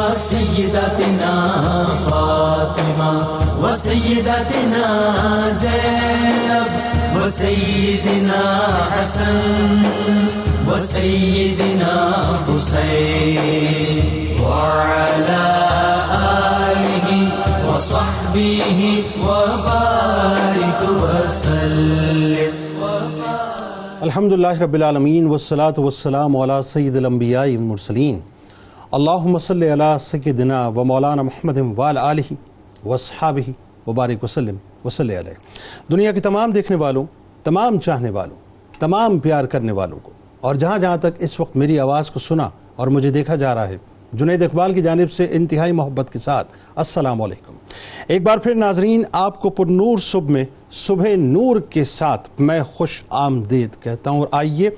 وسيدتنا فاطمة وسيدتنا زينب وسيدنا حسن وسيدنا حسين وعلى آله وصحبه وبارك وسلم. الحمدللہ رب العالمین والصلاة والسلام علی سید الانبیاء والمرسلین. اللہم صلی علی سیدنا و مولانا محمد وعلی آلہ واصحابہ وبارک وسلم وصلی علیہ. دنیا کے تمام دیکھنے والوں، تمام چاہنے والوں، تمام پیار کرنے والوں کو، اور جہاں جہاں تک اس وقت میری آواز کو سنا اور مجھے دیکھا جا رہا ہے، جنید اقبال کی جانب سے انتہائی محبت کے ساتھ السلام علیکم. ایک بار پھر ناظرین، آپ کو پر نور صبح میں صبح نور کے ساتھ میں خوش آمدید کہتا ہوں. اور آئیے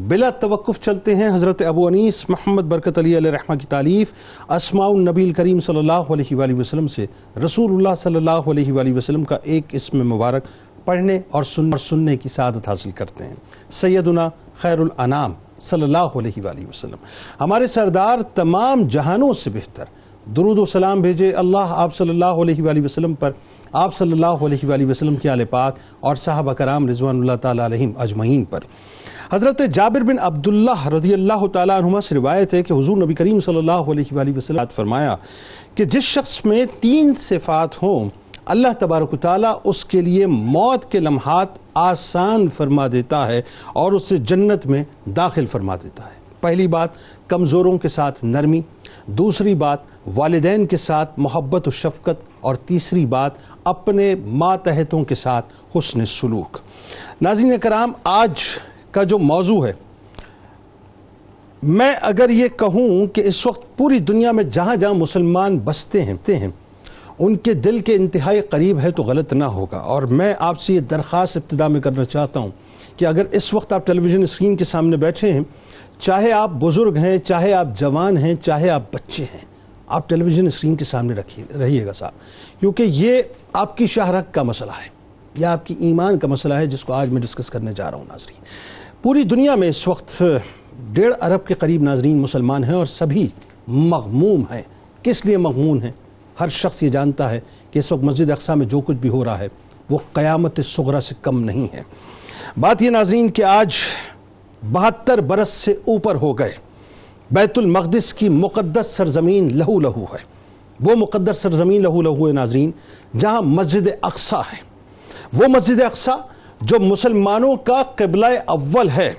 بلا توقف چلتے ہیں حضرت ابو انیس محمد برکت علی علیہ رحمہ کی تالیف اسماء النبی الکریم صلی اللہ علیہ وآلہ وسلم سے رسول اللہ صلی اللہ علیہ وآلہ وسلم کا ایک اسم مبارک پڑھنے اور سننے کی سعادت حاصل کرتے ہیں. سیدنا خیر الانام صلی اللہ علیہ وآلہ وسلم، ہمارے سردار تمام جہانوں سے بہتر، درود و سلام بھیجے اللہ آپ صلی اللہ علیہ وآلہ وسلم پر، آپ صلی اللہ علیہ وآلہ وسلم کے آل پاک اور صحابہ کرام رضوان اللہ تعالیٰ علیہم اجمعین پر. حضرت جابر بن عبداللہ رضی اللہ تعالیٰ عنہما سے روایت ہے کہ حضور نبی کریم صلی اللہ علیہ وآلہ وسلم فرمایا کہ جس شخص میں 3 صفات ہوں، اللہ تبارک و تعالیٰ اس کے لیے موت کے لمحات آسان فرما دیتا ہے اور اسے جنت میں داخل فرما دیتا ہے. پہلی بات کمزوروں کے ساتھ نرمی، دوسری بات والدین کے ساتھ محبت و شفقت، اور تیسری بات اپنے ماتحتوں کے ساتھ حسن سلوک. ناظرین کرام، آج کا جو موضوع ہے، میں اگر یہ کہوں کہ اس وقت پوری دنیا میں جہاں جہاں مسلمان بستے ہیں ان کے دل کے انتہائی قریب ہے تو غلط نہ ہوگا. اور میں آپ سے یہ درخواست ابتدا میں کرنا چاہتا ہوں کہ اگر اس وقت آپ ٹیلی ویژن اسکرین کے سامنے بیٹھے ہیں، چاہے آپ بزرگ ہیں، چاہے آپ جوان ہیں، چاہے آپ بچے ہیں، آپ ٹیلی ویژن اسکرین کے سامنے رہیے گا صاحب، کیونکہ یہ آپ کی شہرت کا مسئلہ ہے، یہ آپ کی ایمان کا مسئلہ ہے جس کو آج میں ڈسکس کرنے جا رہا ہوں. ناظرین، پوری دنیا میں اس وقت 1.5 ارب کے قریب ناظرین مسلمان ہیں اور سبھی مغموم ہیں. کس لیے مغموم ہیں؟ ہر شخص یہ جانتا ہے کہ اس وقت مسجد اقصیٰ میں جو کچھ بھی ہو رہا ہے وہ قیامت صغریٰ سے کم نہیں ہے. بات یہ ناظرین کہ آج 72 برس سے اوپر ہو گئے بیت المقدس کی مقدس سرزمین لہو لہو ہے. وہ مقدس سرزمین لہو لہو ہے ناظرین جہاں مسجد اقصیٰ ہے. وہ مسجد اقصیٰ جو مسلمانوں کا قبلہ اول ہے،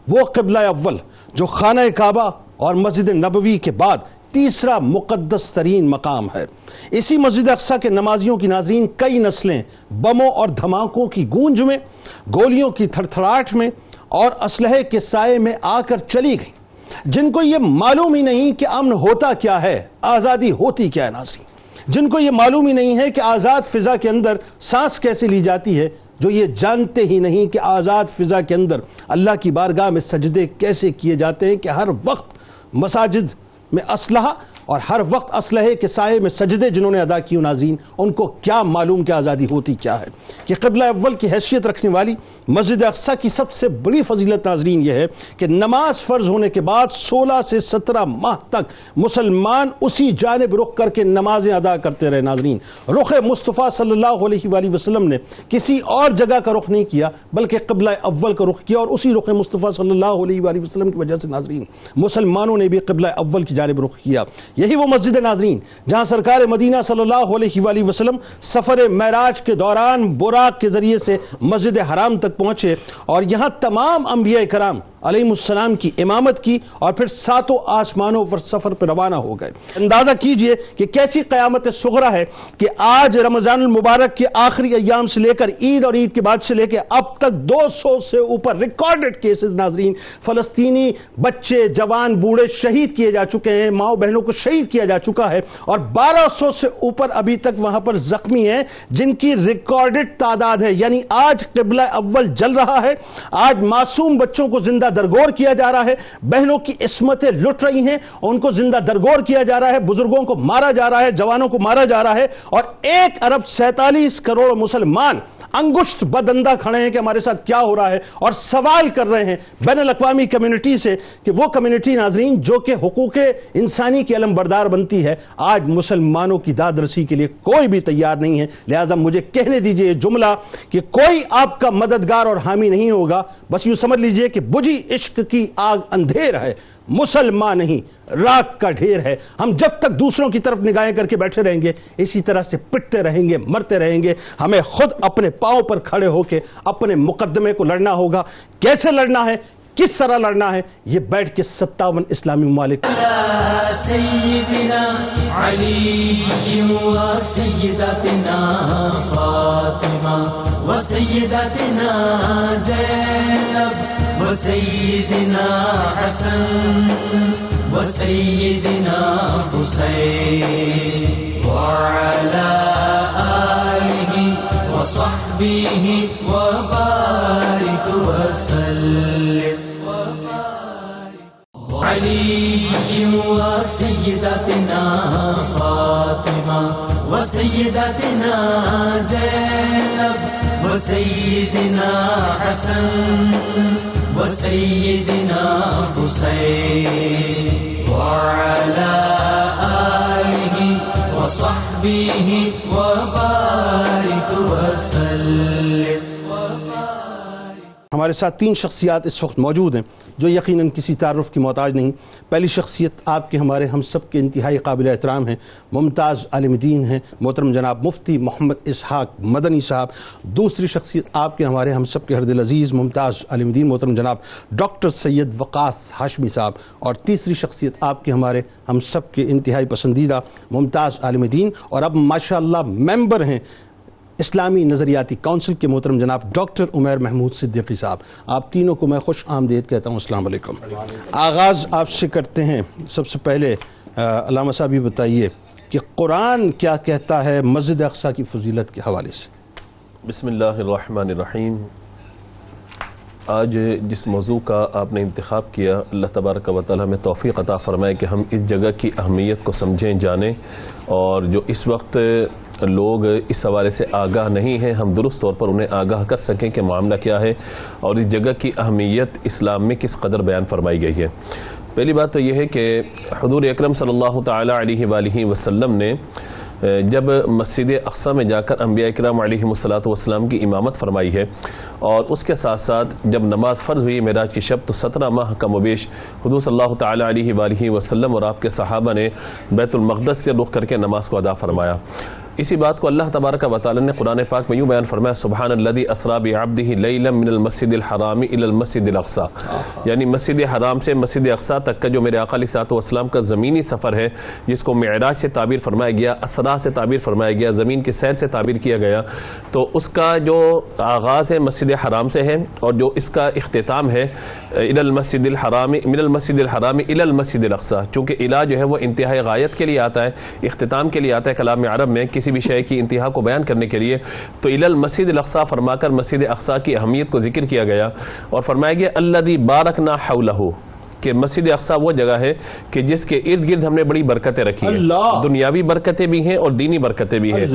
وہ قبلہ اول جو خانہ کعبہ اور مسجد نبوی کے بعد تیسرا مقدس ترین مقام ہے. اسی مسجد اقصیٰ کے نمازیوں کی ناظرین کئی نسلیں بموں اور دھماکوں کی گونج میں، گولیوں کی تھڑتھڑاہٹ میں اور اسلحے کے سائے میں آ کر چلی گئیں، جن کو یہ معلوم ہی نہیں کہ امن ہوتا کیا ہے، آزادی ہوتی کیا ہے. ناظرین، جن کو یہ معلوم ہی نہیں ہے کہ آزاد فضا کے اندر سانس کیسے لی جاتی ہے، جو یہ جانتے ہی نہیں کہ آزاد فضا کے اندر اللہ کی بارگاہ میں سجدے کیسے کیے جاتے ہیں، کہ ہر وقت مساجد میں اسلحہ اور ہر وقت اسلحے کے سائے میں سجدے جنہوں نے ادا کیے. ناظرین، ان کو کیا معلوم کہ آزادی ہوتی کیا ہے. کہ قبلہ اول کی حیثیت رکھنے والی مسجد اقصیٰ کی سب سے بڑی فضیلت ناظرین یہ ہے کہ نماز فرض ہونے کے بعد 16 سے 17 ماہ تک مسلمان اسی جانب رخ کر کے نمازیں ادا کرتے رہے. ناظرین، رخ مصطفیٰ صلی اللہ علیہ وآلہ وسلم نے کسی اور جگہ کا رخ نہیں کیا بلکہ قبلہ اول کا رخ کیا، اور اسی رخ مصطفیٰ صلی اللہ علیہ وآلہ وسلم کی وجہ سے ناظرین مسلمانوں نے بھی قبلہ اول کی جانب رخ کیا. یہی وہ مسجد ناظرین جہاں سرکار مدینہ صلی اللہ علیہ وآلہ وسلم سفر معراج کے دوران براق کے ذریعے سے مسجد حرام تک پہنچے، اور یہاں تمام انبیاء کرام علیہ السلام کی امامت کی اور پھر 7 آسمانوں پر سفر پر روانہ ہو گئے. اندازہ کیجئے کہ کیسی قیامت صغریٰ ہے کہ آج رمضان المبارک کے آخری ایام سے لے کر عید اور عید کے بعد سے لے کے اب تک 200 سے اوپر ریکارڈڈ کیسز ناظرین فلسطینی بچے، جوان، بوڑھے شہید کیے جا چکے ہیں، ماؤں بہنوں کو شہید کیا جا چکا ہے، اور 1200 سے اوپر ابھی تک وہاں پر زخمی ہیں جن کی ریکارڈڈ تعداد ہے. یعنی آج قبلہ اول جل رہا ہے، آج معصوم بچوں کو زندہ درگور کیا جا رہا ہے، بہنوں کی عصمتیں لٹ رہی ہیں، ان کو زندہ درگور کیا جا رہا ہے، بزرگوں کو مارا جا رہا ہے، جوانوں کو مارا جا رہا ہے، اور 1 ارب 47 کروڑ مسلمان انگشت بدندہ کھڑے ہیں کہ ہمارے ساتھ کیا ہو رہا ہے، اور سوال کر رہے ہیں بین الاقوامی کمیونٹی سے کہ وہ کمیونٹی ناظرین جو کہ حقوق انسانی کی علم بردار بنتی ہے، آج مسلمانوں کی داد رسی کے لیے کوئی بھی تیار نہیں ہے. لہٰذا مجھے کہنے دیجئے یہ جملہ کہ کوئی آپ کا مددگار اور حامی نہیں ہوگا، بس یوں سمجھ لیجئے کہ بجھی عشق کی آگ اندھیر ہے، مسلمان نہیں راک کا ڈھیر ہے. ہم جب تک دوسروں کی طرف نگاہیں کر کے بیٹھے رہیں گے اسی طرح سے پٹتے رہیں گے، مرتے رہیں گے. ہمیں خود اپنے پاؤں پر کھڑے ہو کے اپنے مقدمے کو لڑنا ہوگا. کیسے لڑنا ہے، کس طرح لڑنا ہے، یہ بیٹھ کے 57 اسلامی ممالک سیدنا علی و سیدتنا فاطمہ و سیدتنا زینب و سیدنا حسن و سیدنا حسین وعلی آلہ و صحبہ و بارک وسلم. علی و سیدتنا فاطمہ و سیدتنا زینب و سیدنا حسن و سیدنا حسین وعلی آلہ و صحبہ و بارک وسلم. ہمارے ساتھ 3 شخصیات اس وقت موجود ہیں جو یقیناً کسی تعارف کی محتاج نہیں. پہلی شخصیت آپ کے ہمارے ہم سب کے انتہائی قابل احترام ہیں، ممتاز عالم دین ہیں، محترم جناب مفتی محمد اسحاق مدنی صاحب. دوسری شخصیت آپ کے ہمارے ہم سب کے ہر دل عزیز ممتاز عالم دین محترم جناب ڈاکٹر سید وقاص ہاشمی صاحب. اور تیسری شخصیت آپ کے ہمارے ہم سب کے انتہائی پسندیدہ ممتاز عالم دین اور اب ماشاءاللہ ممبر ہیں اسلامی نظریاتی کونسل کے محترم جناب ڈاکٹر عمیر محمود صدیقی صاحب. آپ تینوں کو میں خوش آمدید کہتا ہوں. السلام علیکم. آغاز آپ سے کرتے ہیں. سب سے پہلے علامہ صاحب یہ بتائیے کہ قرآن کیا کہتا ہے مسجد اقصیٰ کی فضیلت کے حوالے سے؟ بسم اللہ الرحمن الرحیم. آج جس موضوع کا آپ نے انتخاب کیا، اللہ تبارک و تعالی ہمیں توفیق عطا فرمائے کہ ہم اس جگہ کی اہمیت کو سمجھیں، جانیں، اور جو اس وقت لوگ اس حوالے سے آگاہ نہیں ہیں ہم درست طور پر انہیں آگاہ کر سکیں کہ معاملہ کیا ہے اور اس جگہ کی اہمیت اسلام میں کس قدر بیان فرمائی گئی ہے. پہلی بات تو یہ ہے کہ حضور اکرم صلی اللہ تعالی علیہ وآلہ وسلم نے جب مسجد اقصیٰ میں جا کر انبیاء اکرام علیہ السلام کی امامت فرمائی ہے، اور اس کے ساتھ ساتھ جب نماز فرض ہوئی معراج کی شب تو 17 ماہ کم و بیش حضور صلی اللہ تعالی علیہ وآلہ وسلم اور آپ کے صحابہ نے بیت المقدس کے رخ کر کے نماز کو ادا فرمایا. اسی بات کو اللہ تبارک و تعالی نے قرآن پاک میں یوں بیان فرمایا، سبحان الذی اسری بعبدہ لیلا من المسجد الحرام الی المسجد الاقصیٰ، یعنی مسجد حرام سے مسجد اقصیٰ تک کا جو میرے آقا علیہ الصلوۃ والسلام کا زمینی سفر ہے، جس کو معراج سے تعبیر فرمایا گیا، اسرا سے تعبیر فرمایا گیا، زمین کی سیر سے تعبیر کیا گیا، تو اس کا جو آغاز ہے مسجد حرام سے ہے اور جو اس کا اختتام ہے الی المسجد الحرام من المسجد الحرام الی المسجد الاقصیٰ. چونکہ الی جو ہے وہ انتہائی غایت کے لیے آتا ہے، اختتام کے لیے آتا ہے کلام عرب میں کسی بھی شے کی انتہا کو بیان کرنے کے لیے، تو الی المسجد الاقصیٰ فرما کر مسجد اقصیٰ کی اہمیت کو ذکر کیا گیا اور فرمایا گیا الذی بارکنا حولہ، کہ مسجد اقصیٰ وہ جگہ ہے کہ جس کے ارد گرد ہم نے بڑی برکتیں رکھی ہیں، دنیاوی برکتیں بھی ہیں اور دینی برکتیں بھی ہیں.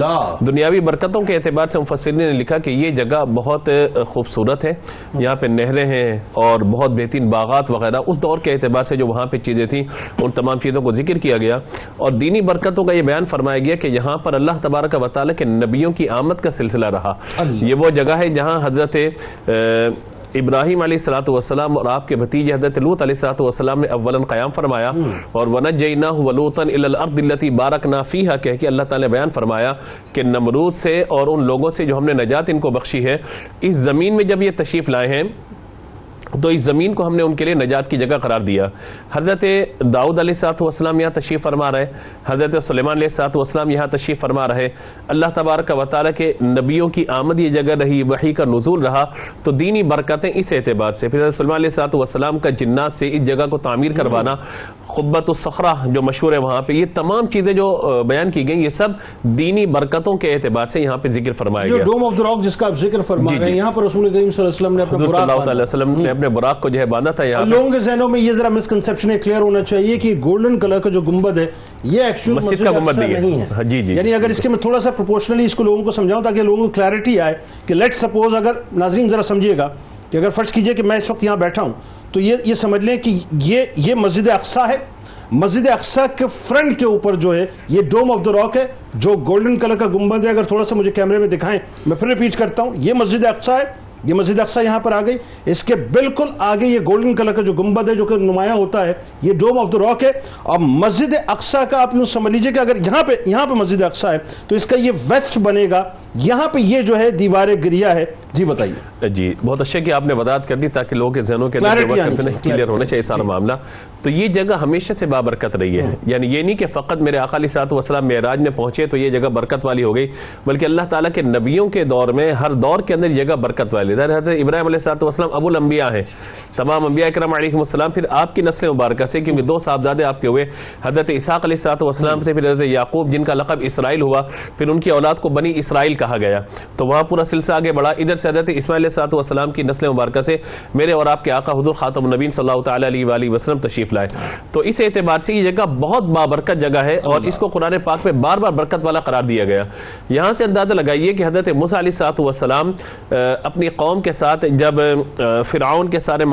دنیاوی برکتوں کے اعتبار سے مفسرین نے لکھا کہ یہ جگہ بہت خوبصورت ہے، یہاں پہ نہریں ہیں اور بہت بہترین باغات وغیرہ، اس دور کے اعتبار سے جو وہاں پہ چیزیں تھیں ان تمام چیزوں کو ذکر کیا گیا. اور دینی برکتوں کا یہ بیان فرمایا گیا کہ یہاں پر اللہ تبارک و تعالیٰ کے نبیوں کی آمد کا سلسلہ رہا. یہ وہ جگہ ہے جہاں حضرت ابراہیم علیہ الصلوۃ والسلام اور آپ کے بھتیجے حضرت لوط علیہ الصلوۃ والسلام نے اولاً قیام فرمایا اور وَنَجَّيْنَاهُ وَلُوطًا إِلَى الْأَرْضِ الَّتِي بَارَكْنَا فِيهَا کہہ کے اللہ تعالیٰ نے بیان فرمایا کہ نمرود سے اور ان لوگوں سے جو ہم نے نجات ان کو بخشی ہے، اس زمین میں جب یہ تشریف لائے ہیں تو اس زمین کو ہم نے ان کے لیے نجات کی جگہ قرار دیا. حضرت داؤد علیہ الصلوۃ والسلام یہاں تشریف فرما رہے، حضرت سلیمان علیہ الصلوۃ والسلام یہاں تشریف فرما رہے. اللہ تبارک و تعالیٰ کے نبیوں کی آمد یہ جگہ رہی، وحی کا نزول رہا، تو دینی برکتیں اس اعتبار سے. پھر حضرت سلیمان علیہ الصلوۃ والسلام کا جنات سے اس جگہ کو تعمیر کروانا، قبۃ الصخرہ جو مشہور ہے وہاں پہ، یہ تمام چیزیں جو بیان کی گئیں یہ سب دینی برکتوں کے اعتبار سے یہاں پہ ذکر فرمایا گیا. ڈوم آف دی راک جس کا آپ ذکر فرما رہے ہیں، یہاں پر رسول کریم صلی اللہ علیہ وسلم نے اپنا حضور صلی اللہ علیہ وسلم نے اپنے براق کو جو ہے باندھا تھا یہاں. لوگوں کے ذہنوں میں یہ ذرا مسکنسیپشن کلیئر ہونا چاہیے کہ گولڈن کلر کا جو گنبد ہے یہ ایکچوئل مسجد کا گنبد نہیں ہے. جی جی, یعنی اگر اس کے میں تھوڑا سا پروپورشنلی اس کو لوگوں کو سمجھاؤں تاکہ لوگوں کو کلیئرٹی آئے کہ لیٹ سپوز, اگر ناظرین ذرا سمجھیے گا کہ اگر فرض کیجئے کہ میں اس وقت یہاں بیٹھا ہوں تو یہ سمجھ لیں کہ یہ مسجد اقصیٰ ہے. مسجد اقصیٰ کے فرنٹ کے اوپر جو ہے یہ ڈوم آف دا راک ہے جو گولڈن کلر کا گنبد ہے. اگر تھوڑا سا مجھے کیمرے میں دکھائیں, میں پھر ریپیٹ کرتا ہوں, یہ مسجد اقصیٰ ہے. یہ مسجد اقصیٰ یہاں پر آ گئی, اس کے بالکل آگے یہ گولڈن کلر کا جو گنبد ہے جو کہ نمایاں ہوتا ہے, یہ ڈوم آف دا راک ہے. اور مسجد اقصیٰ کا آپ یوں سمجھ لیجئے کہ اگر یہاں پہ مسجد اقصیٰ ہے تو اس کا یہ ویسٹ بنے گا, یہاں پہ یہ جو ہے دیوار گریا ہے. جی بتائیے. جی بہت اچھا کہ آپ نے وضاحت کر دی تاکہ لوگوں کے ذہنوں کے اندر کلیئر ہونا چاہیے سارا معاملہ. تو یہ جگہ ہمیشہ سے بابرکت رہی ہے, یعنی یہ نہیں کہ فقط میرے آقا علیہ الصلوۃ والسلام معراج میں پہنچے تو یہ جگہ برکت والی ہو گئی, بلکہ اللہ تعالیٰ کے نبیوں کے دور میں ہر دور کے اندر یہ جگہ برکت والی. حضرت ابراہیم علیہ الصلوۃ والسلام ابو الانبیاء ہیں, تمام انبیاء کرام علیہم السلام, پھر آپ کی نسل مبارکہ سے, کیونکہ 2 صاحبزادے آپ کے ہوئے, حضرت اسحاق علیہ الصلوۃ والسلام سے, پھر حضرت یعقوب جن کا لقب اسرائیل ہوا, پھر ان کی اولاد کو بنی اسرائیل کہا گیا. تو وہاں پورا سلسلہ آگے بڑھا. ادھر سے حضرت اسماعیل علیہ الصلوۃ والسلام کی نسل مبارکہ سے میرے اور آپ کے آقا حضور خاتم النبیین صلی اللہ تعالی علیہ وآلہ وسلم تشریف لائے. تو اس اعتبار سے یہ جگہ بہت بابرکت جگہ ہے اور اس کو قرآن پاک میں بار بار برکت والا قرار دیا گیا. یہاں سے اندازہ لگائیے کہ حضرت موسیٰ علیہ الصلوۃ والسلام اپنی قوم کے ساتھ جب فرعون کے سارے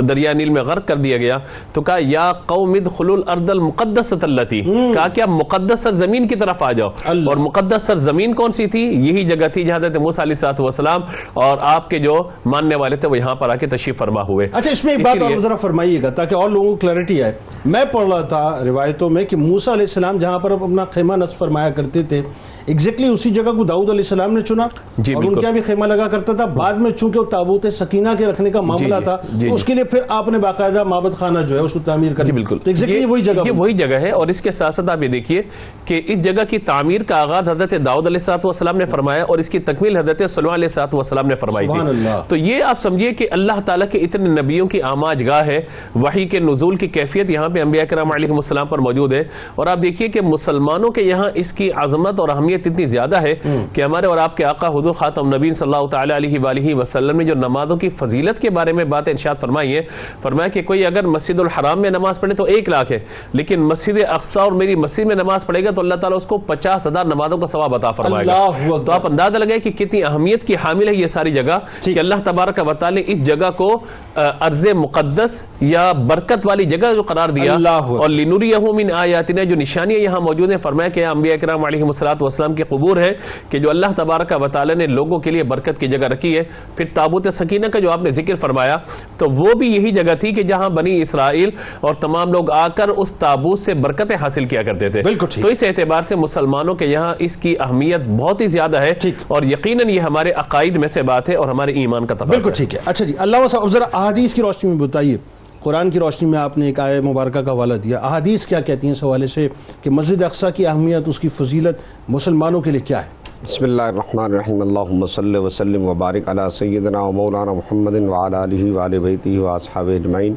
دریا نیل میں غرق کر دیا گیا تو کہا یا قوم ادخلوا الارض المقدسۃ التی, کہا کہ آپ مقدس سرزمین کی طرف آ جاؤ. اور مقدس سرزمین کون سی تھی؟ یہی جگہ تھی جہاں حضرت موسیٰ علیہ الصلوۃ والسلام اور آپ کے جو ماننے والے تھے وہ یہاں پر آ کے تشریف فرما ہوئے. اچھا اس میں ایک بات اور ذرا فرمائیے گا تاکہ اور لوگوں کو کلیئرٹی آئے. میں پڑھ رہا تھا روایتوں میں کہ موسیٰ علیہ السلام جہاں پر اپنا خیمہ نصب فرمایا کرتے تھے ایگزیکٹلی اسی جگہ کو داؤد علیہ السلام نے چنا اور ان کے بھی خیمہ لگا کرتا تھا. بعد میں چونکہ وہ تابوت سکینہ کے رکھنے کا معاملہ تھا تو اس کے لیے پھر آپ نے باقاعدہ معبد خانہ جو ہے اس کو تعمیر کر. بالکل تو ایگزیکٹلی وہی جگہ ہے. اور اس کے ساتھ ساتھ آپ یہ دیکھیے کہ اس جگہ کی تعمیر کا آغاز حضرت داؤد علیہ الصلوۃ والسلام نے فرمایا اور اس کی تکمیل حضرت سلیمان علیہ الصلوۃ والسلام نے فرمائی تھی. تو یہ آپ سمجھیے کہ اللہ تعالیٰ کے اتنے نبیوں کی آماج گاہ ہے, وحی کے نزول کی کیفیت یہاں پہ انبیاء کرام علیہم السلام پر موجود ہے. اور آپ دیکھیے کہ مسلمانوں کے یہاں اس کی عظمت اور اہمیت اتنی زیادہ ہے کہ ہمارے اور آپ کے آقا حضور خاتم النبیین صلی اللہ تعالی علیہ وآلہ وسلم نے جو نمازوں کی فضیلت کے بارے میں بات ارشاد فرمائی ہے, فرمایا کہ کوئی اگر مسجد الحرام میں نماز پڑھے تو 1 لاکھ ہے, لیکن مسجد اقصیٰ اور میری مسجد میں نماز پڑھے گا تو اللہ تعالیٰ اس کو 50,000 نمازوں کا ثواب عطا فرمائے گا. تو آپ اندازہ لگائیں کہ کتنی اہمیت کی حامل ہے یہ ساری جگہ کہ اللہ تبارک و تعالی اس جگہ کو ارض مقدس یا برکت والی جگہ جو قرار دیا. اور لنریہ من آیاتنا, جو نشانیاں یہاں موجود ہیں, فرمایا کہ انبیاء کرام علیہم الصلوۃ والسلام کے قبور ہے کہ جو اللہ تبارک و تعالی نے لوگوں کے لیے برکت کی جگہ رکھی ہے. پھر تابوت سکینہ کا جو آپ نے ذکر فرمایا تو وہ بھی یہی جگہ تھی کہ جہاں بنی اسرائیل اور تمام لوگ آ کر اس تابوت سے برکتیں حاصل کیا کرتے تھے. تو اس اعتبار سے مسلمانوں کے یہاں اس کی اہمیت بہت ہی زیادہ ہے اور یقیناً یہ ہمارے عقائد میں سے بات ہے اور ہمارے ایمان کا تقاضا ہے. بالکل ٹھیک ہے. اچھا جی, اللہ صاحب ذرا احادیث کی روشنی میں بتائیے, قرآن کی روشنی میں آپ نے ایک آیہ مبارکہ کا حوالہ دیا, احادیث کیا کہتی ہیں اس حوالے سے کہ مسجد اقصیٰ کی اہمیت, اس کی فضیلت مسلمانوں کے لیے کیا ہے؟ بسم اللہ الرحمن الرحیم. اللہم صلی وسلم وبارک علی سیدنا و مولانا محمد وعلی آلہ وآل بیتہ واصحابہ اجمعین.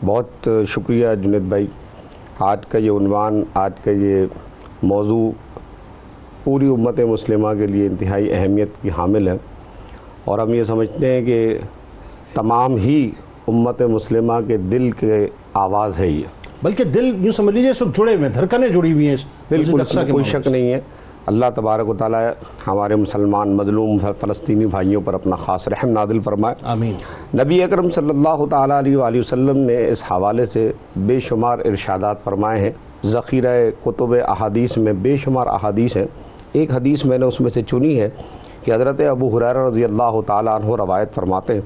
بہت شکریہ جنید بھائی. آج کا یہ عنوان, آج کا یہ موضوع پوری امت مسلمہ کے لیے انتہائی اہمیت کی حامل ہے اور ہم یہ سمجھتے ہیں کہ تمام ہی امت مسلمہ کے دل کے آواز ہے یہ. بلکہ دل یوں سمجھ لیجیے اس وقت جڑے ہوئے ہیں, دھڑکنیں جڑی ہوئی ہیں. بالکل کوئی شک نہیں ہے. اللہ تبارک و تعالیٰ ہمارے مسلمان مظلوم فلسطینی بھائیوں پر اپنا خاص رحم نازل فرمائے. آمین. نبی اکرم صلی اللہ تعالیٰ علیہ وآلہ وسلم نے اس حوالے سے بے شمار ارشادات فرمائے ہیں. ذخیرہ کتب احادیث میں بے شمار احادیث ہیں. ایک حدیث میں نے اس میں سے چنی ہے کہ حضرت ابو ہریرہ رضی اللہ تعالیٰ عنہ روایت فرماتے ہیں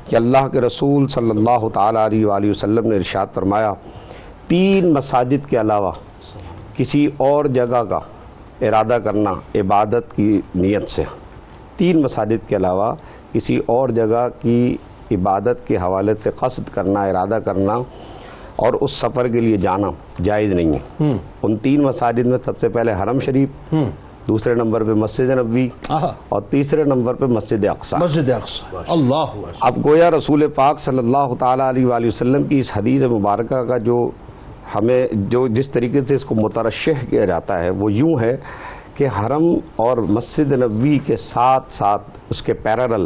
کہ اللہ کے رسول صلی اللہ تعالیٰ علیہ وآلہ وسلم نے ارشاد فرمایا, 3 مساجد کے علاوہ کسی اور جگہ کا ارادہ کرنا عبادت کی نیت سے, 3 مساجد کے علاوہ کسی اور جگہ کی عبادت کے حوالے سے قصد کرنا, ارادہ کرنا اور اس سفر کے لیے جانا جائز نہیں ہے. ان 3 مساجد میں سب سے پہلے حرم شریف, دوسرے نمبر پہ مسجد نبوی اور تیسرے نمبر پہ مسجد اقصیٰ. مسجد اقصیٰ. اللہ. اب گویا رسول پاک صلی اللہ تعالیٰ علیہ وآلہ وسلم کی اس حدیث مبارکہ کا جو ہمیں جس طریقے سے اس کو مترشح کیا جاتا ہے وہ یوں ہے کہ حرم اور مسجد نبوی کے ساتھ ساتھ اس کے پیرالل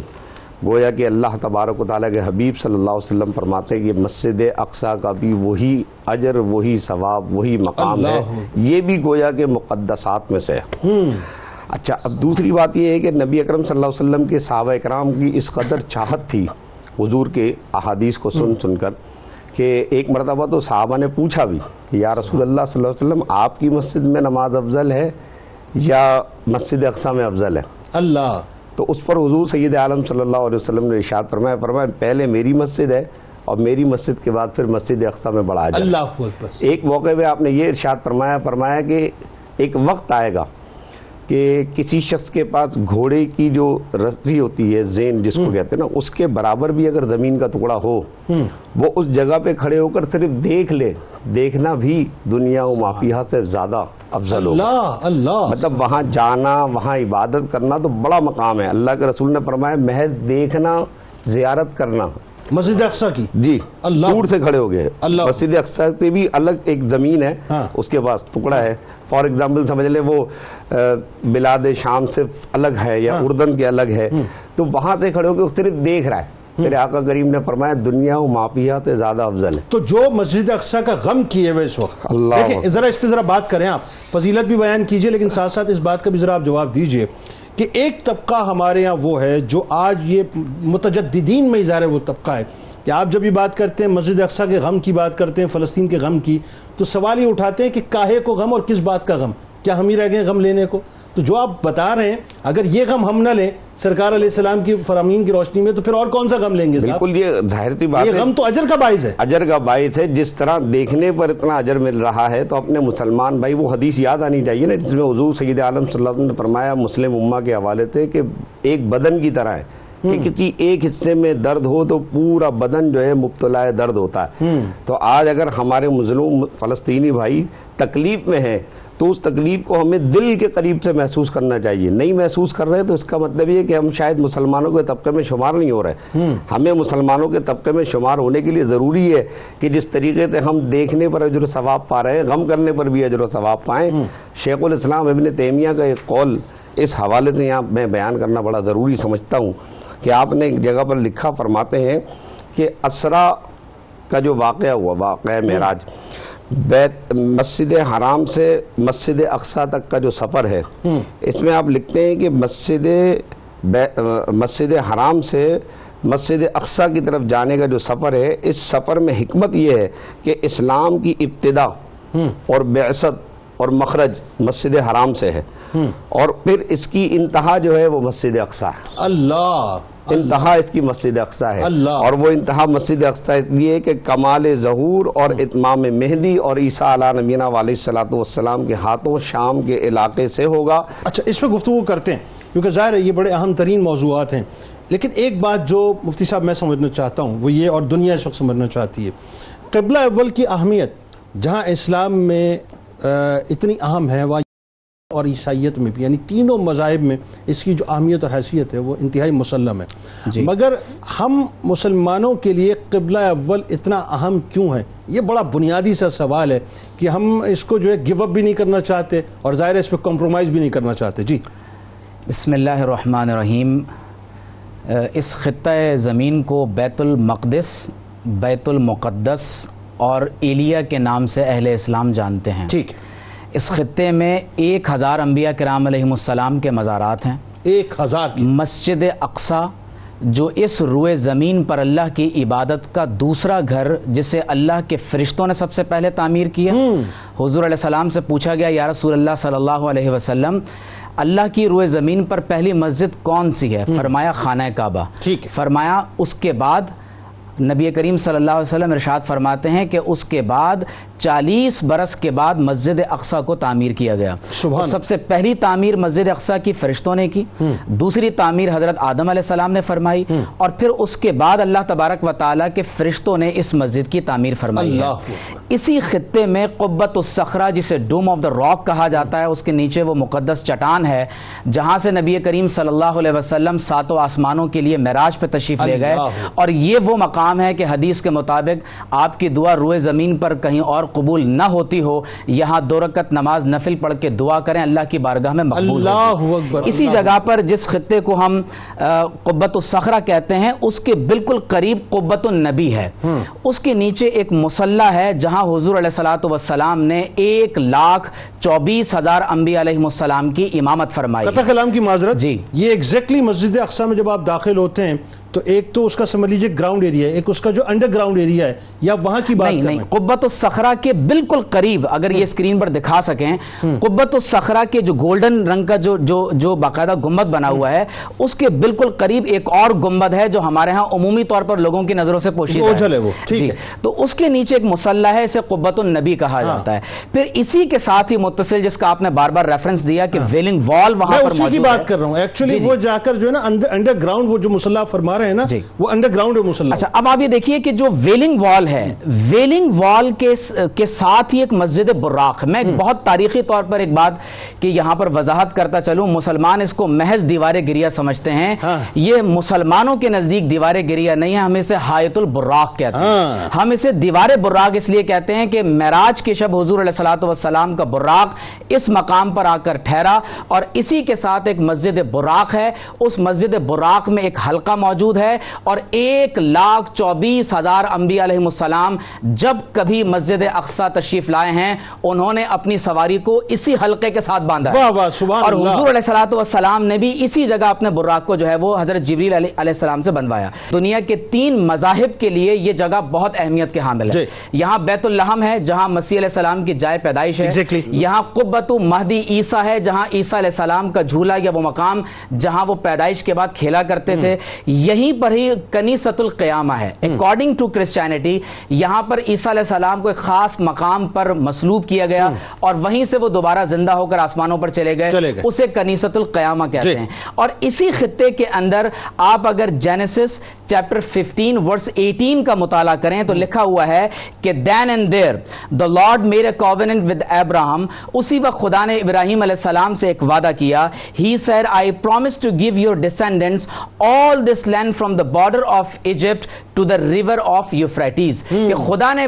گویا کہ اللہ تبارک و تعالیٰ کے حبیب صلی اللہ علیہ وسلم فرماتے ہیں کہ مسجد اقصیٰ کا بھی وہی اجر، وہی ثواب، وہی مقام ہے، یہ بھی گویا کہ مقدسات میں سے ہے۔ اچھا، اب دوسری بات یہ ہے کہ نبی اکرم صلی اللہ علیہ وسلم کے صحابہ اکرام کی اس قدر چاہت تھی حضور کے احادیث کو سن کر کہ ایک مرتبہ تو صحابہ نے پوچھا بھی کہ یا رسول اللہ صلی اللہ علیہ وسلم، آپ کی مسجد میں نماز افضل ہے یا مسجد اقصیٰ میں افضل ہے؟ اللہ، تو اس پر حضور سید عالم صلی اللہ علیہ وسلم نے ارشاد فرمایا پہلے میری مسجد ہے اور میری مسجد کے بعد پھر مسجد اقصیٰ میں بڑا اجر۔ اللہ اکبر۔ ایک موقع پہ آپ نے یہ ارشاد فرمایا کہ ایک وقت آئے گا کہ کسی شخص کے پاس گھوڑے کی جو رسی ہوتی ہے، زین جس کو کہتے ہیں نا، اس کے برابر بھی اگر زمین کا ٹکڑا ہو، وہ اس جگہ پہ کھڑے ہو کر صرف دیکھ لے، دیکھنا بھی دنیا و ما فیہا سے زیادہ افضل ہوگا۔ اللہ، مطلب وہاں جانا، وہاں عبادت کرنا تو بڑا مقام ہے۔ اللہ کے رسول نے فرمایا محض دیکھنا، زیارت کرنا مسجد اقصیٰ کی، جی اللہ، دور سے کھڑے ہو گئے۔ مسجد اقصیٰ کی بھی الگ ایک زمین ہے، اس کے پاس ٹکڑا ہے، فار ایگزامپل سمجھ لیں وہ بلاد شام سے الگ ہے یا اردن کے الگ ہے، تو وہاں سے کھڑے ہو کے صرف دیکھ رہا ہے۔ میرے آقا کریم نے فرمایا دنیا و ما فیہا سے زیادہ افضل ہے۔ تو جو مسجد اقصیٰ کا غم کیے ہوئے اس وقت، اللہ، دیکھیں ذرا اس پہ ذرا بات کریں، آپ فضیلت بھی بیان کیجئے لیکن ساتھ ساتھ اس بات کا بھی ذرا آپ جواب دیجئے کہ ایک طبقہ ہمارے ہاں وہ ہے جو آج یہ متجددین میں ظاہر وہ طبقہ ہے کہ آپ جب بھی بات کرتے ہیں مسجد اقصیٰ کے غم کی بات کرتے ہیں، فلسطین کے غم کی، تو سوال یہ اٹھاتے ہیں کہ کاہے کو غم اور کس بات کا غم؟ کیا ہم ہی رہ گئے غم لینے کو؟ تو جو آپ بتا رہے ہیں اگر یہ غم ہم نہ لیں سرکار علیہ السلام کی فرامین کی روشنی میں، تو پھر اور کون سا غم لیں گے صاحب؟ بالکل، یہ ظاہر سی بات ہے، یہ غم تو اجر کا باعث ہے، اجر کا باعث ہے۔ جس طرح دیکھنے پر اتنا اجر مل رہا ہے تو اپنے مسلمان بھائی وہ حدیث یاد آنی چاہیے نا جس میں حضور سید عالم صلی اللہ علیہ وسلم نے فرمایا مسلم امہ کے حوالے سے کہ ایک بدن کی طرح ہے کہ کسی ایک حصے میں درد ہو تو پورا بدن جو ہے مبتلا درد ہوتا ہے۔ تو آج اگر ہمارے مظلوم فلسطینی بھائی تکلیف میں ہیں تو اس تکلیف کو ہمیں دل کے قریب سے محسوس کرنا چاہیے۔ نہیں محسوس کر رہے تو اس کا مطلب یہ کہ ہم شاید مسلمانوں کے طبقے میں شمار نہیں ہو رہے۔ ہمیں مسلمانوں کے طبقے میں شمار ہونے کے لیے ضروری ہے کہ جس طریقے سے ہم دیکھنے پر اجر و ثواب پا رہے ہیں، غم کرنے پر بھی اجر و ثواب پائیں۔ شیخ الاسلام ابن تیمیہ کا ایک قول اس حوالے سے یہاں میں بیان کرنا بڑا ضروری سمجھتا ہوں کہ آپ نے ایک جگہ پر لکھا، فرماتے ہیں کہ اسرا کا جو واقعہ ہوا، واقعہ معراج، مسجد حرام سے مسجد اقصیٰ تک کا جو سفر ہے، اس میں آپ لکھتے ہیں کہ مسجد حرام سے مسجد اقصیٰ کی طرف جانے کا جو سفر ہے، اس سفر میں حکمت یہ ہے کہ اسلام کی ابتدا اور بعثت اور مخرج مسجد حرام سے ہے، اور پھر اس کی انتہا جو ہے وہ مسجد اقصیٰ ہے۔ اللہ، انتہا اس کی مسجد اقصیٰ ہے، اللہ، اور وہ انتہا مسجد اقصیٰ اس لیے کہ کمال ظہور اور اتمام مہدی اور عیسیٰ علیہ نبینا علیہ الصلوۃ والسلام کے ہاتھوں شام کے علاقے سے ہوگا۔ اچھا، اس پہ گفتگو کرتے ہیں کیونکہ ظاہر ہے یہ بڑے اہم ترین موضوعات ہیں، لیکن ایک بات جو مفتی صاحب میں سمجھنا چاہتا ہوں وہ یہ، اور دنیا اس وقت سمجھنا چاہتی ہے، قبلہ اول کی اہمیت جہاں اسلام میں اتنی اہم ہے اور عیسائیت میں بھی، یعنی تینوں مذاہب میں اس کی جو اہمیت اور حیثیت ہے وہ انتہائی مسلم ہے، مگر ہم مسلمانوں کے لیے قبلہ اول اتنا اہم کیوں ہے؟ یہ بڑا بنیادی سا سوال ہے کہ ہم اس کو جو ہے گیو اپ بھی نہیں کرنا چاہتے اور ظاہر ہے اس پہ کمپرومائز بھی نہیں کرنا چاہتے۔ جی بسم اللہ الرحمن الرحیم۔ اس خطہ زمین کو بیت المقدس، بیت المقدس اور ایلیا کے نام سے اہل اسلام جانتے ہیں۔ ٹھیک، اس خطے میں 1000 انبیاء کرام علیہم السلام کے مزارات ہیں۔ 1000 کی مسجد اقصیٰ جو اس روئے زمین پر اللہ کی عبادت کا دوسرا گھر، جسے اللہ کے فرشتوں نے سب سے پہلے تعمیر کیا۔ حضور علیہ السلام سے پوچھا گیا یا رسول اللہ صلی اللہ علیہ وسلم اللہ کی روئے زمین پر پہلی مسجد کون سی ہے؟ فرمایا خانہ کعبہ۔ فرمایا اس کے بعد نبی کریم صلی اللہ علیہ وسلم ارشاد فرماتے ہیں کہ اس کے بعد 40 برس کے بعد مسجد اقصیٰ کو تعمیر کیا گیا۔ سب سے پہلی تعمیر مسجد اقصیٰ کی فرشتوں نے کی، دوسری تعمیر حضرت آدم علیہ السلام نے فرمائی، اور پھر اس کے بعد اللہ تبارک و تعالیٰ کے فرشتوں نے اس مسجد کی تعمیر فرمائی ہے۔ اسی خطے میں قبۃ الصخرہ جسے ڈوم آف دا راک کہا جاتا ہے، اس کے نیچے وہ مقدس چٹان ہے جہاں سے نبی کریم صلی اللہ علیہ وسلم 7 آسمانوں کے لیے معراج پہ تشریف لے گئے، اور یہ وہ مقام مقام ہے کہ حدیث کے مطابق آپ کی دعا روئے زمین پر کہیں اور قبول نہ ہوتی ہو، یہاں 2 رکعت نماز نفل پڑھ کے دعا کریں، اللہ کی بارگاہ میں مقبول اللہ ہوگی۔ اکبر۔ اسی جگہ پر جس خطے کو ہم قبۃ الصخرہ کہتے ہیں، اس کے بالکل قریب قبۃ النبی ہے، اس کے نیچے ایک مصلی ہے جہاں حضور علیہ الصلوۃ والسلام نے 1,24,000 انبیاء علیہ السلام کی امامت فرمائی۔ قطع کلام کی معذرت، جی، یہ ایگزیکٹلی مسجد اقصی میں جب آپ داخل ہوتے ہیں تو ایک تو اس کا سمجھ لیجیے گراؤنڈ ایریا ہے، ایک اس کا جو انڈر گراؤنڈ ایریا ہے، یا وہاں کی بات نہیں، قبۃ الصخرہ کے بالکل قریب، اگر یہ اسکرین پر دکھا سکیں، قبۃ الصخرہ کے جو گولڈن رنگ کا جو باقاعدہ گنبد بنا ہوا ہے، اس کے بالکل قریب ایک اور گنبد ہے جو ہمارے ہاں عمومی طور پر لوگوں کی نظروں سے پوشیدہ ہے، وہ ٹھیک ہے، تو اس کے نیچے ایک مصلی ہے، اسے قبۃ النبی کہا جاتا ہے۔ پھر اسی کے ساتھ ہی متصل، جس کا آپ نے بار بار ریفرنس دیا کہ ویلنگ وال وہاں پر موجود ہے، میں اسی کی بات کر رہا ہوں ایکچولی، وہ جا کر جو ہے نا انڈر گراؤنڈ وہ جو مصلی فرما رہے ہیں نا، وہ انڈر گراؤنڈ مصلی۔ اچھا، اب آپ یہ دیکھیے کہ جو ویلنگ وال ہے، ویلنگ وال کے ساتھ ہی ایک مسجد براق۔ میں بہت تاریخی طور پر ایک بات کہ یہاں پر وضاحت کرتا چلوں، مسلمان اس کو محض دیوار گریہ سمجھتے ہیں، یہ مسلمانوں کے نزدیک دیوار گریہ نہیں ہے، ہم اسے حایت البراق کہتے ہیں۔ ہم اسے دیوار براق اس لیے کہتے ہیں کہ معراج کی شب حضور علیہ الصلوۃ والسلام کا براق اس مقام پر آ کر ٹھہرا، اور اسی کے ساتھ ایک مسجد براق ہے، اس مسجد براق میں ایک حلقہ موجود ہے، اور 1,24,000 انبیاء علیہ السلام جب کبھی مسجد اقصی تشریف لائے ہیں، انہوں نے اپنی سواری کو اسی حلقے کے ساتھ باندھا ہے، اور حضور علیہ الصلوۃ والسلام نے بھی اسی جگہ اپنے براق کو جو ہے وہ حضرت جبریل علیہ السلام سے بنوایا۔ دنیا کے 3 مذاہب کے لیے یہ جگہ بہت اہمیت کے حامل ہے۔ یہاں بیت اللحم ہے جہاں مسیح علیہ السلام کی جائے پیدائش ہے، یہاں قبۃ مہدی عیسیٰ ہے جہاں عیسیٰ علیہ السلام کا جھولا یا وہ مقام جہاں وہ پیدائش کے بعد کھیلا کرتے تھے، یہیں پر ہی کنیسۃ القیامہ ہے۔ اکارڈنگ ٹو کرسچینٹی یہاں پر عیسیٰ علیہ السلام کو ایک خاص مقام پر مصلوب کیا گیا، اور وہیں سے وہ دوبارہ زندہ ہو کر آسمانوں پر چلے گئے، اسے کنیسۃ القیامہ کہتے ہیں۔ اور اسی خطے کے اندر آپ اگر جینیسس چیپٹر 15 ورس 18 کا مطالعہ کریں تو لکھا ہوا ہے کہ then and there the Lord made a covenant with Abraham، اسی وقت خدا نے ابراہیم علیہ السلام سے ایک وعدہ کیا، he said I promise to give your descendants all this land from the border of Egypt to the river of Euphrates، کہ خدا نے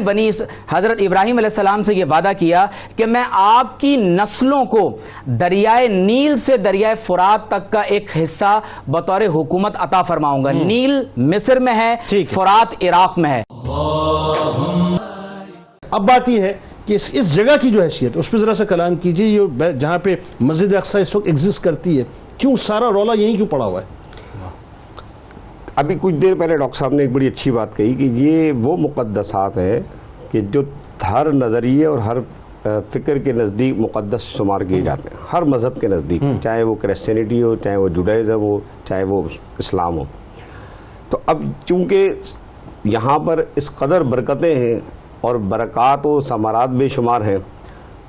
حضرت ابراہیم علیہ السلام سے یہ وعدہ کیا کہ میں آپ کی نسلوں کو دریائے نیل سے دریائے فرات تک کا ایک حصہ بطور حکومت عطا فرماؤں گا۔ نیل مصر میں ہے، فرات عراق میں ہے۔ اب بات یہ ہے کہ اس جگہ کی جو حیثیت اس پہ ذرا سا کلام کیجیے، یہ جہاں پہ مسجد اقصی اس وقت ایگزسٹ کرتی ہے، کیوں سارا رولا یہیں کیوں پڑا ہوا ہے؟ ابھی کچھ دیر پہلے ڈاکٹر صاحب نے ایک بڑی اچھی بات کہی کہ یہ وہ مقدسات ہیں کہ جو ہر نظریے اور ہر فکر کے نزدیک مقدس شمار کیے جاتے ہیں، ہر مذہب کے نزدیک، چاہے وہ کرسچینٹی ہو، چاہے وہ جوڈائزم ہو، چاہے وہ اسلام ہو۔ تو اب چونکہ یہاں پر اس قدر برکتیں ہیں اور برکات و ثمرات بے شمار ہیں،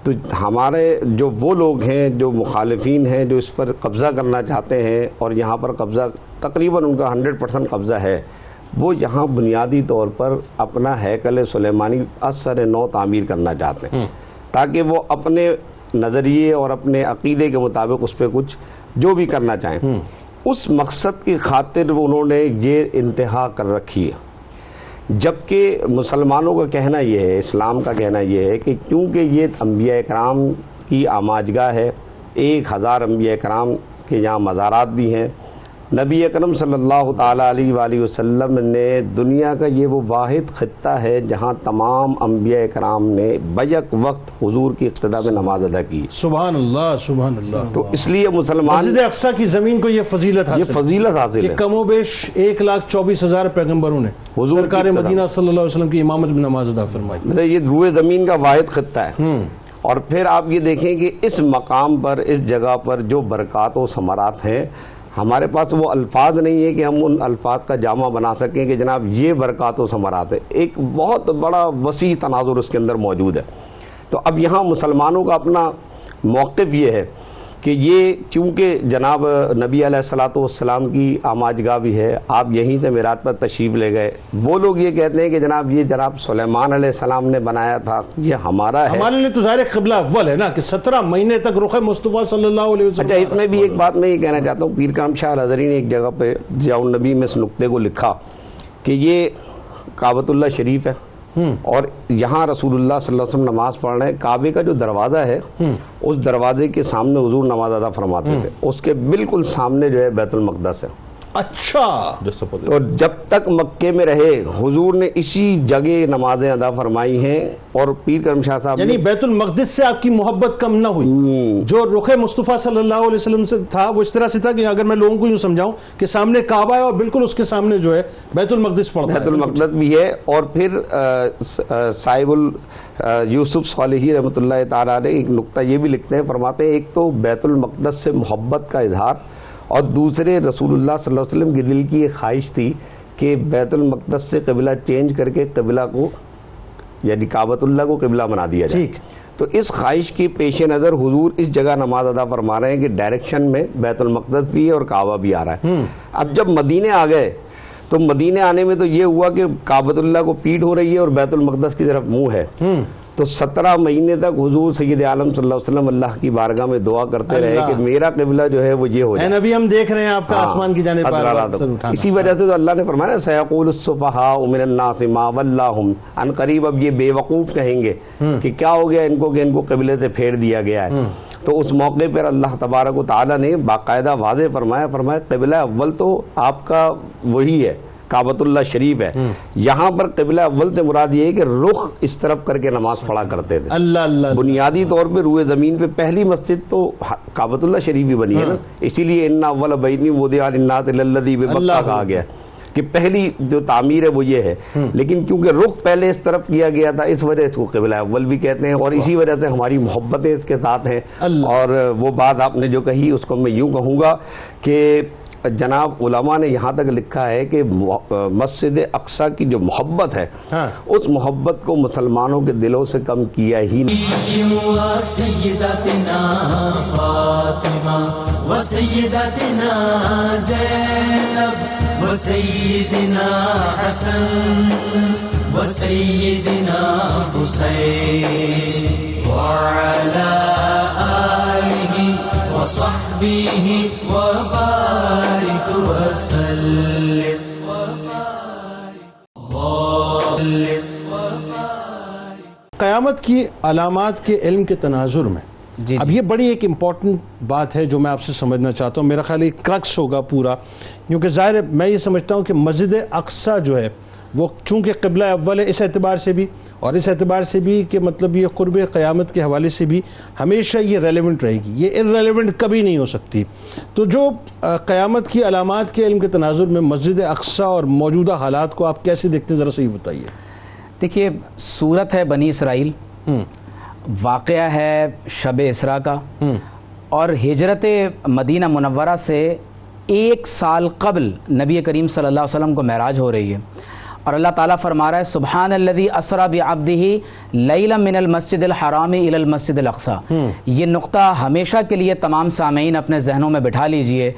تو ہمارے جو وہ لوگ ہیں جو مخالفین ہیں، جو اس پر قبضہ کرنا چاہتے ہیں، اور یہاں پر قبضہ تقریباً ان کا 100% قبضہ ہے، وہ یہاں بنیادی طور پر اپنا ہیکل سلیمانی اثر نو تعمیر کرنا چاہتے ہیں، تاکہ وہ اپنے نظریے اور اپنے عقیدے کے مطابق اس پہ کچھ جو بھی کرنا چاہیں، اس مقصد کی خاطر انہوں نے یہ انتہا کر رکھی ہے۔ جبکہ مسلمانوں کا کہنا یہ ہے، اسلام کا کہنا یہ ہے کہ کیونکہ یہ انبیاء کرام کی آماجگاہ ہے، 1000 انبیاء کرام کے یہاں مزارات بھی ہیں، نبی اکرم صلی اللہ تعالیٰ علیہ وآلہ وسلم نے دنیا کا یہ وہ واحد خطہ ہے جہاں تمام انبیاء کرام نے بیک وقت حضور کی اقتداء میں نماز ادا کی۔ سبحان اللہ، سبحان اللہ۔ تو اس لیے مسلمان مسجد اقصی کی زمین کو یہ فضیلت حاصل ہے، کم و بیش 1,24,000 پیغمبروں نے سرکار مدینہ صلی اللہ علیہ وسلم کی امامت میں نماز ادا فرمائی۔ یہ روئے زمین کا واحد خطہ ہے، اور پھر آپ یہ دیکھیں کہ اس مقام پر، اس جگہ پر جو برکات و ثمرات ہیں، ہمارے پاس وہ الفاظ نہیں ہے کہ ہم ان الفاظ کا جامع بنا سکیں کہ جناب یہ برکات و ثمرات ہے، ایک بہت بڑا وسیع تناظر اس کے اندر موجود ہے۔ تو اب یہاں مسلمانوں کا اپنا موقف یہ ہے کہ یہ چونکہ جناب نبی علیہ الصلوۃ والسلام کی آماجگاہ بھی ہے، آپ یہیں سے معراج پر تشریف لے گئے، وہ لوگ یہ کہتے ہیں کہ جناب یہ جناب سلیمان علیہ السلام نے بنایا تھا، یہ ہمارا ہے۔ ہمارے لیے تو ظاہر قبلہ اول ہے نا کہ 17 مہینے تک رخ مصطفیٰ صلی اللہ علیہ وسلم۔ اچھا، اس میں بھی ایک بات میں یہ کہنا چاہتا ہوں، پیر کرم شاہ الازہری نے ایک جگہ پہ ضیاء النبی میں اس نقطے کو لکھا کہ یہ کعبۃ اللہ شریف ہے اور یہاں رسول اللہ صلی اللہ علیہ وسلم نماز پڑھ رہے ہیں. کعبے کا جو دروازہ ہے اس دروازے کے سامنے حضور نماز ادا فرماتے تھے. اس کے بالکل سامنے جو ہے بیت المقدس ہے. اچھا. تو جب تک مکے میں رہے حضور نے اسی جگہ نمازیں ادا فرمائی ہیں. اور پیر کرم شاہ صاحب یعنی بیت المقدس سے آپ کی محبت کم نہ ہوئی. جو رخ مصطفیٰ صلی اللہ علیہ وسلم سے تھا وہ اس طرح سے تھا کہ اگر میں لوگوں کو یوں سمجھاؤں کہ سامنے کعبہ ہے اور بالکل اس کے سامنے جو ہے بیت المقدس پڑتا ہے. بیت المقدس بھی ہے. اور پھر صاحب یوسف صالحی رحمۃ اللہ تعالیٰ علیہ ایک نقطہ یہ بھی لکھتے ہیں, فرماتے ہیں ایک تو بیت المقدس سے محبت کا اظہار اور دوسرے رسول اللہ صلی اللہ علیہ وسلم کی دل کی ایک خواہش تھی کہ بیت المقدس سے قبلہ چینج کر کے قبلہ کو یعنی کعبۃ اللہ کو قبلہ بنا دیا جائے. تو اس خواہش کی پیش نظر حضور اس جگہ نماز ادا فرما رہے ہیں کہ ڈائریکشن میں بیت المقدس بھی ہے اور کعبہ بھی آ رہا ہے. اب جب مدینے آ گئے تو مدینے آنے میں تو یہ ہوا کہ کعبۃ اللہ کو پیٹھ ہو رہی ہے اور بیت المقدس کی طرف منہ ہے. تو 17 مہینے تک حضور سید عالم صلی اللہ علیہ وسلم اللہ کی بارگاہ میں دعا کرتے رہے کہ میرا قبلہ جو ہے وہ یہ ہو جائے. نبی ہم دیکھ رہے ہیں آپ کا آسمان کی جانب اسی وجہ سے تو اللہ نے فرمایا سیقول السفہاء من الناس ما ولاہم, ان قریب اب یہ بے وقوف کہیں گے کہ کیا ہو گیا ان کو کہ ان کو قبلے سے پھیر دیا گیا ہے. تو اس موقع پر اللہ تبارک و تعالیٰ نے باقاعدہ واضح فرمایا قبلہ اول تو آپ کا وہی ہے کعبۃ اللہ شریف ہے. یہاں پر قبلہ اول سے مراد یہ ہے کہ رخ اس طرف کر کے نماز پڑھا کرتے تھے. اللہ بنیادی طور پہ روئے زمین پہ پہلی مسجد تو کعبۃ اللہ شریف ہی بنی ہے نا, اسی لیے ان اول بیت وضع للناس للذی ببکہ کہا گیا کہ پہلی جو تعمیر ہے وہ یہ ہے. لیکن کیونکہ رخ پہلے اس طرف کیا گیا تھا اس وجہ اس کو قبلہ اول بھی کہتے ہیں اور اسی وجہ سے ہماری محبتیں اس کے ساتھ ہیں. اور وہ بات آپ نے جو کہی اس کو میں یوں کہوں گا کہ جناب علماء نے یہاں تک لکھا ہے کہ مسجد اقصی کی جو محبت ہے اس محبت کو مسلمانوں کے دلوں سے کم کیا ہی نہیں. سیدتنا فاطمہ وسیدتنا زینب وسیدنا حسن وسیدنا حسین وعلی آلہ وصحبہ وبارک وسلم. قیامت کی علامات کے علم کے تناظر میں اب یہ بڑی ایک امپورٹنٹ بات ہے جو میں آپ سے سمجھنا چاہتا ہوں. میرا خیال ہے کرکس ہوگا پورا, کیونکہ ظاہر ہے میں یہ سمجھتا ہوں کہ مسجد اقصی جو ہے وہ چونکہ قبلہ اول ہے اس اعتبار سے بھی اور اس اعتبار سے بھی کہ مطلب یہ قرب قیامت کے حوالے سے بھی ہمیشہ یہ ریلیونٹ رہے گی, یہ ارریلیونٹ کبھی نہیں ہو سکتی. تو جو قیامت کی علامات کے علم کے تناظر میں مسجد اقصی اور موجودہ حالات کو آپ کیسے دیکھتے ہیں ذرا سے یہ بتائیے. دیکھیے سورت ہے بنی اسرائیل, واقعہ ہے شب اسراء کا, اور ہجرت مدینہ منورہ سے 1 سال قبل نبی کریم صلی اللہ علیہ وسلم کو معراج ہو رہی ہے. اور اللہ تعالیٰ فرما رہا ہے سبحان الذی اسری بعبدہ لیلا من المسجد الحرام الی المسجد الاقصی. یہ نقطہ ہمیشہ کے لیے تمام سامعین اپنے ذہنوں میں بٹھا لیجئے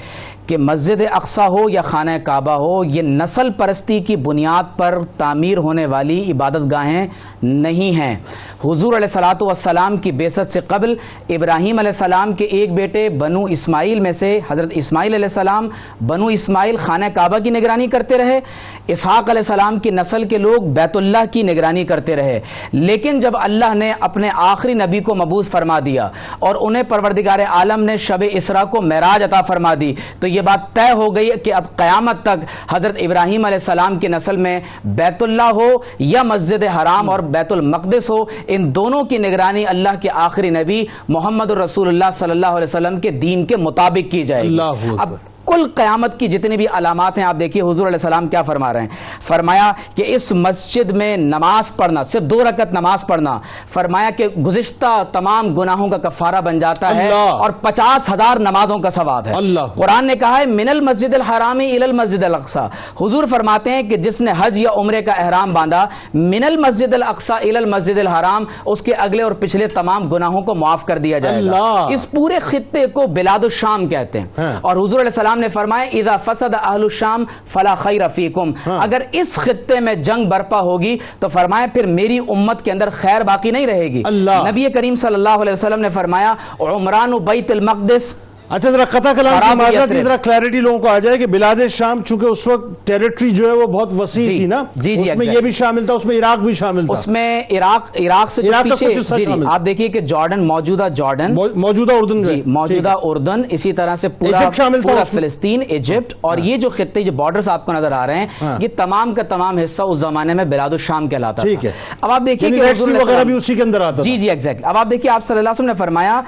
کہ مسجد اقصی ہو یا خانہ کعبہ ہو, یہ نسل پرستی کی بنیاد پر تعمیر ہونے والی عبادت گاہیں نہیں ہیں. حضور علیہ الصلوۃ والسلام کی بعثت سے قبل ابراہیم علیہ السلام کے ایک بیٹے بنو اسماعیل میں سے حضرت اسماعیل علیہ السلام بنو اسماعیل خانہ کعبہ کی نگرانی کرتے رہے, اسحاق علیہ السلام کی نسل کے لوگ بیت اللہ کی نگرانی کرتے رہے. لیکن جب اللہ نے اپنے آخری نبی کو مبعوث فرما دیا اور انہیں پروردگار عالم نے شب اسراء کو معراج عطا فرما دی تو یہ بات طے ہو گئی کہ اب قیامت تک حضرت ابراہیم علیہ السلام کی نسل میں بیت اللہ ہو یا مسجد حرام اور بیت المقدس ہو, ان دونوں کی نگرانی اللہ کے آخری نبی محمد رسول اللہ صلی اللہ علیہ وسلم کے دین کے مطابق کی جائے گی. اب کل قیامت کی جتنی بھی علامات ہیں آپ دیکھیے حضور علیہ السلام کیا فرما رہے ہیں. فرمایا کہ اس مسجد میں نماز پڑھنا, صرف 2 رکعت نماز پڑھنا, فرمایا کہ گزشتہ تمام گناہوں کا کفارہ بن جاتا ہے اور 50,000 نمازوں کا ثواب ہے. قرآن نے کہا ہے من المسجد الحرام الی المسجد الاقصی. حضور فرماتے ہیں کہ جس نے حج یا عمرے کا احرام باندھا من المسجد الاقصی الی المسجد الحرام, اس کے اگلے اور پچھلے تمام گناہوں کو معاف کر دیا جائے گا. اس پورے خطے کو بلاد الشام کہتے ہیں. اور حضور علیہ السلام نے فرمایا اذا فسد اہل الشام فلا خیر فیکم, اگر اس خطے میں جنگ برپا ہوگی تو فرمایا پھر میری امت کے اندر خیر باقی نہیں رہے گی. نبی کریم صلی اللہ علیہ وسلم نے فرمایا عمران بیت المقدس اچھا ذرا قطع کلام کی خراب معذرت یثرب۔ ذرا کلیئرٹی لوگوں کو آ جائے کہ بلاد شام چونکہ اس وقت ٹیریٹری جو ہے وہ بہت وسیع جی، تھی نا، جی، اس میں exactly۔ یہ بھی شامل تھا، اس میں عراق بھی شامل تھا، اس میں عراق سے جو عراق کا پیچھے کچھ حصہ جی شامل۔ آپ دیکھیے کہ جارڈن، موجودہ جارڈن، موجودہ اردن جی موجودہ اردن، اسی طرح سے ایجپٹ شامل تھا پورا اس میں۔ فلسطین، ایجپٹ، اور یہ جو خطے جو بارڈرز آپ کو نظر آ رہے ہیں یہ تمام کا تمام حصہ اس زمانے میں بلاد الشام کہلاتا ٹھیک تھا۔ ہے۔ اب آپ دیکھیے یعنی کہ ریڈ سی حضور علیہ وغیرہ السلام- بھی اسی کے اندر آتا جی تھا۔ جی ایگزیکٹلی۔ اب آپ دیکھیے آپ صلی اللہ علیہ وسلم نے فرمایا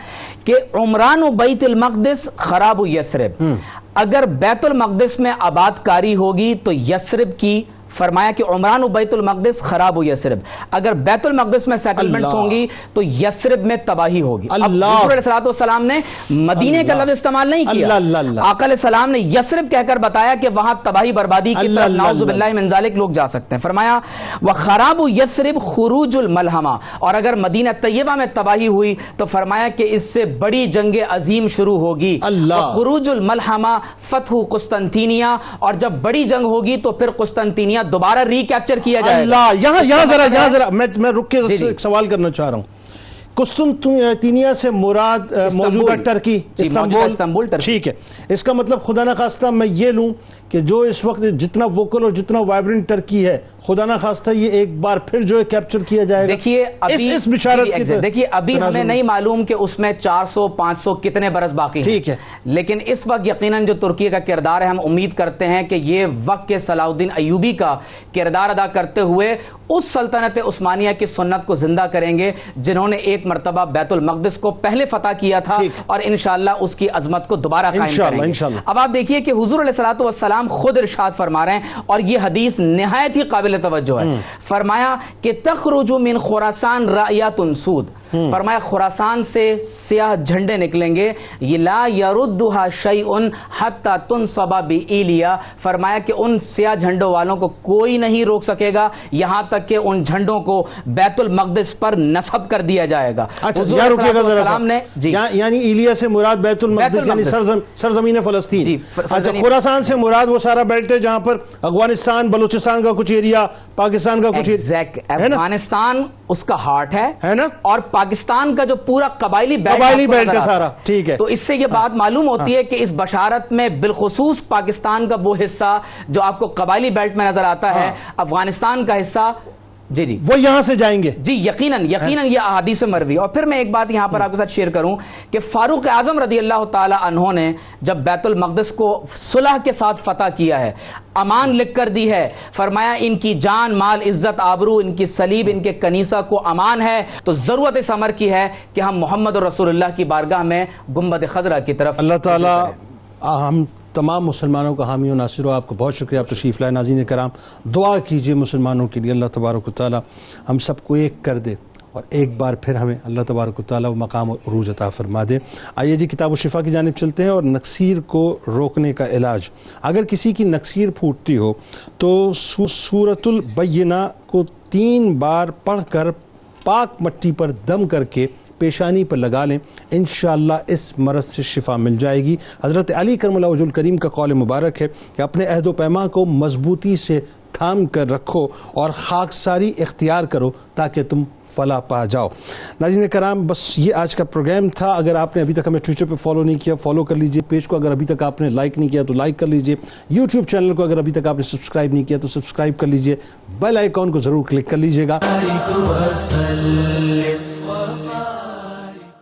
کہ عمران و بیت المقدس خراب یثرب، اگر بیت المقدس میں آباد کاری ہوگی تو یثرب کی، فرمایا کہ عمران و بیت المقدس خراب و یثرب، اگر بیت المقدس میں سیٹلمنٹس اللہ۔ ہوں گی تو یثرب میں تباہی ہوگی۔ اب اللہ۔ حضور علیہ السلام نے مدینے کا لفظ استعمال نہیں کیا، اللہ اللہ اللہ۔ آقا علیہ السلام نے یثرب کہہ کر بتایا کہ وہاں تباہی بربادی کی اللہ طرف اللہ نعوذ اللہ۔ باللہ من ذالک لوگ جا سکتے ہیں۔ فرمایا وخراب یثرب خروج الملحمہ، اور اگر مدینہ طیبہ میں تباہی ہوئی تو فرمایا کہ اس سے بڑی جنگ عظیم شروع ہوگی، اللہ۔ خروج الملحمہ فتح قسطنطینیہ، اور جب بڑی جنگ ہوگی تو پھر قسطنطینیہ دوبارہ ریکیپچر کیا جائے گا۔ اللہ، یہاں ذرا میں رک کے جی، جی۔ ایک سوال کرنا چاہ رہا ہوں۔ قسطنطینیہ سے مراد موجودہ ٹرکی، جی، موجودہ استنبول، ٹرکی۔ ٹھیک ہے، اس کا مطلب خدا نخواستہ میں یہ لوں کہ جو اس وقت جتنا ووکل اور جتنا وائبرنٹ ٹرکی ہے، خدا نخواستہ یہ ایک بار پھر جو ہے کیپچر کیا جائے گا۔ دیکھیے ابھی اس بشارت کی دیکھیے ابھی تناظر ہمیں میں۔ نہیں معلوم کہ اس میں 400 500 کتنے برس باقی ہیں، ٹھیک ہے۔ لیکن اس وقت یقیناً جو ترکی کا کردار ہے، ہم امید کرتے ہیں کہ یہ وقت کے صلاح الدین ایوبی کا کردار ادا کرتے ہوئے اس سلطنت عثمانیہ کی سنت کو زندہ کریں گے جنہوں نے ایک مرتبہ بیت المقدس کو پہلے فتح کیا تھا، اور انشاءاللہ اس کی عظمت کو دوبارہ قائم کریں گے۔ انشاءاللہ۔ اب آپ دیکھیے کہ حضور علیہ الصلوۃ والسلام خود ارشاد فرما رہے ہیں، اور یہ حدیث نہایت ہی قابل توجہ ہے۔ فرمایا کہ تخرج من خراسان رایات سود، فرمایا خراسان سے سیاہ جھنڈے نکلیں گے، یہ لا یردها شیء حتی تنصب بایلیا، فرمایا کہ ان سیاہ جھنڈوں والوں کو کوئی نہیں روک سکے گا یہاں تک کہ ان جھنڈوں کو بیت المقدس پر نصب کر دیا جائے گا۔ اچھا حضور یہاں علیہ رکیے گا ذرا السلام نے سا، جی یعنی ایلیا سے مراد بیت المقدس یعنی سرزمین فلسطین۔ جی، اچھا خراسان سے مراد وہ سارا بیلٹ ہے جہاں پر افغانستان، بلوچستان کا کچھ ایریا، پاکستان کا کچھ افغانستان اس کا ہارٹ ہے نا، اور پاکستان کا جو پورا قبائلی بیلٹ ہے سارا، ٹھیک ہے۔ تو اس سے یہ بات معلوم ہوتی ہے کہ اس بشارت میں بالخصوص پاکستان کا وہ حصہ جو آپ کو قبائلی بیلٹ میں نظر آتا ہے، افغانستان کا حصہ، جی جی وہ یہاں سے جائیں گے، جی یقیناً یہ احادیث مروی۔ اور پھر میں ایک بات یہاں پر آپ کے ساتھ شیئر کروں کہ فاروق اعظم رضی اللہ تعالی عنہ نے جب بیت المقدس کو صلح کے ساتھ فتح کیا ہے، امان لکھ کر دی ہے، فرمایا ان کی جان، مال، عزت، آبرو، ان کی صلیب، ان کے کنیسہ کو امان ہے، تو ضرورت اس امر کی ہے کہ ہم محمد رسول اللہ کی بارگاہ میں گنبد خضرا کی طرف اللہ تعالیٰ ہم تمام مسلمانوں کا حامی و ناصر ہو۔ آپ کو بہت شکریہ، آپ تشریف لائے۔ ناظرین کرام دعا کیجئے مسلمانوں کے لیے، اللہ تبارک و تعالیٰ ہم سب کو ایک کر دے اور ایک بار پھر ہمیں اللہ تبارک و تعالیٰ وہ مقام اور عروج عطا فرما دے۔ آئیے جی کتاب و شفا کی جانب چلتے ہیں، اور نکسیر کو روکنے کا علاج۔ اگر کسی کی نکسیر پھوٹتی ہو تو سورۃ البینہ کو 3 بار پڑھ کر پاک مٹی پر دم کر کے پیشانی پر لگا لیں، انشاءاللہ اس مرض سے شفا مل جائے گی۔ حضرت علی کرم اللہ وجہ الکریم کا قول مبارک ہے کہ اپنے عہد و پیمان کو مضبوطی سے تھام کر رکھو اور خاکساری اختیار کرو تاکہ تم فلاح پا جاؤ۔ ناظرین کرام بس یہ آج کا پروگرام تھا۔ اگر آپ نے ابھی تک ہمیں ٹویٹر پہ فالو نہیں کیا، فالو کر لیجئے، پیج کو اگر ابھی تک آپ نے لائک نہیں کیا تو لائک کر لیجئے، یوٹیوب چینل کو اگر ابھی تک آپ نے سبسکرائب نہیں کیا تو سبسکرائب کر لیجئے، بیل آئیکن کو ضرور کلک کر لیجئے گا۔ وسلم